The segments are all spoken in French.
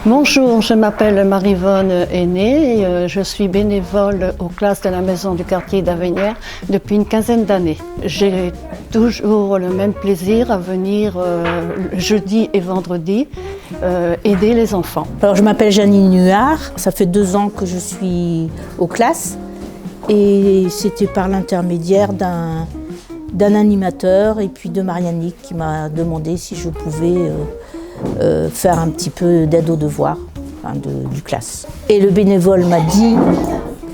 Bonjour, je m'appelle Marie-Vonne Aîné et je suis bénévole aux classes de la maison du quartier d'Avenières depuis une quinzaine d'années. J'ai toujours le même plaisir à venir jeudi et vendredi aider les enfants. Alors je m'appelle Janine Nuard, ça fait 2 ans que je suis aux classes et c'était par l'intermédiaire d'un animateur et puis de Marianne qui m'a demandé si je pouvais faire un petit peu d'aide aux devoirs du classe. Et le bénévole m'a dit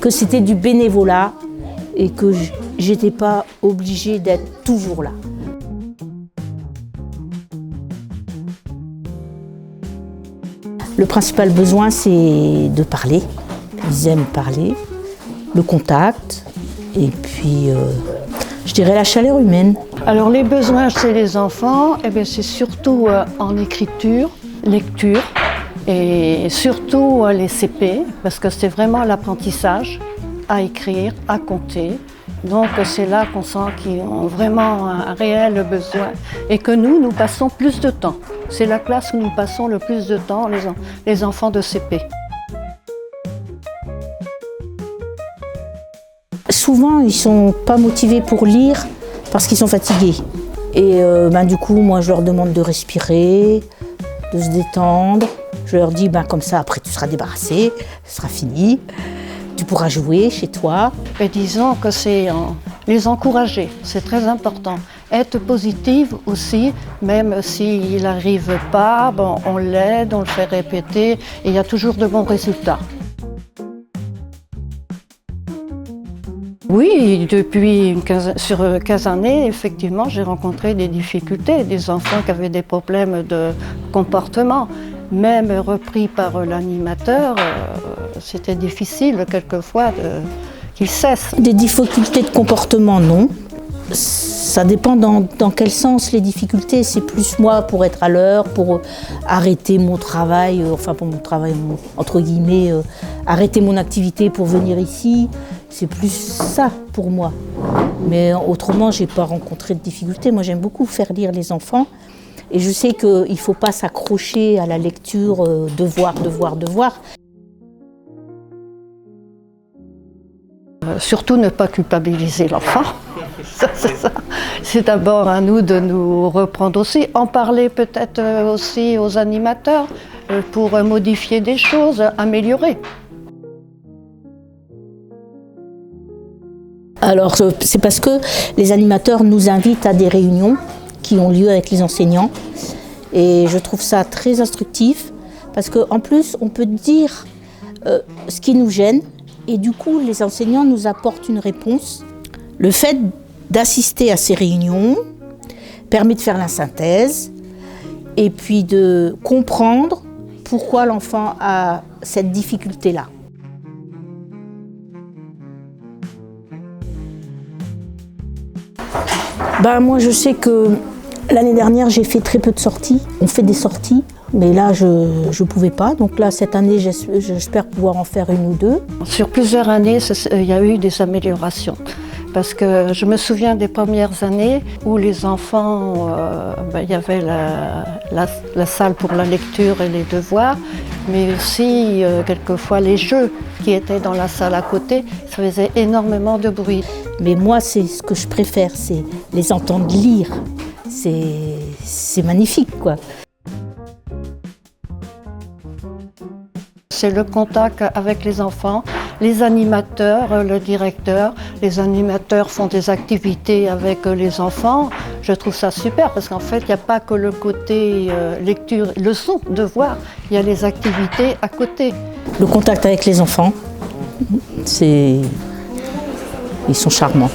que c'était du bénévolat et que j'étais pas obligée d'être toujours là. Le principal besoin, c'est de parler. Ils aiment parler, le contact et puis je dirais la chaleur humaine. Alors les besoins chez les enfants, c'est surtout en écriture, lecture et surtout les CP parce que c'est vraiment l'apprentissage à écrire, à compter. Donc c'est là qu'on sent qu'ils ont vraiment un réel besoin et que nous passons plus de temps. C'est la classe où nous passons le plus de temps, les enfants de CP. Souvent, ils ne sont pas motivés pour lire parce qu'ils sont fatigués. Et du coup, moi, je leur demande de respirer, de se détendre. Je leur dis, comme ça, après, tu seras débarrassé, ce sera fini. Tu pourras jouer chez toi. Et disons que c'est les encourager, c'est très important. Être positive aussi, même s'il n'arrive pas, on l'aide, on le fait répéter et il y a toujours de bons résultats. Oui, depuis sur 15 années, effectivement, j'ai rencontré des difficultés, des enfants qui avaient des problèmes de comportement. Même repris par l'animateur, c'était difficile quelquefois qu'ils cessent. Des difficultés de comportement, non. Ça dépend dans quel sens les difficultés. C'est plus moi pour être à l'heure, pour arrêter mon travail, pour mon travail entre guillemets, arrêter mon activité pour venir ici. C'est plus ça pour moi. Mais autrement, je n'ai pas rencontré de difficultés. Moi, j'aime beaucoup faire lire les enfants. Et je sais qu'il ne faut pas s'accrocher à la lecture, devoir. Surtout ne pas culpabiliser l'enfant. C'est d'abord à nous de nous reprendre aussi, en parler peut-être aussi aux animateurs pour modifier des choses, améliorer. Alors c'est parce que les animateurs nous invitent à des réunions qui ont lieu avec les enseignants et je trouve ça très instructif parce qu'en plus on peut dire ce qui nous gêne et du coup les enseignants nous apportent une réponse. Le fait d'assister à ces réunions permet de faire la synthèse et puis de comprendre pourquoi l'enfant a cette difficulté-là. Moi je sais que l'année dernière j'ai fait très peu de sorties. On fait des sorties, mais là je ne pouvais pas. Donc là cette année j'espère pouvoir en faire 1 ou 2. Sur plusieurs années, il y a eu des améliorations. Parce que je me souviens des premières années où les enfants, il y avait la salle pour la lecture et les devoirs, mais aussi quelquefois les jeux qui étaient dans la salle à côté, ça faisait énormément de bruit. Mais moi, c'est ce que je préfère, c'est les entendre lire. C'est magnifique, quoi. C'est le contact avec les enfants, les animateurs, le directeur. Les animateurs font des activités avec les enfants. Je trouve ça super parce qu'en fait, il n'y a pas que le côté lecture, leçon, devoir. Il y a les activités à côté. Le contact avec les enfants, ils sont charmants.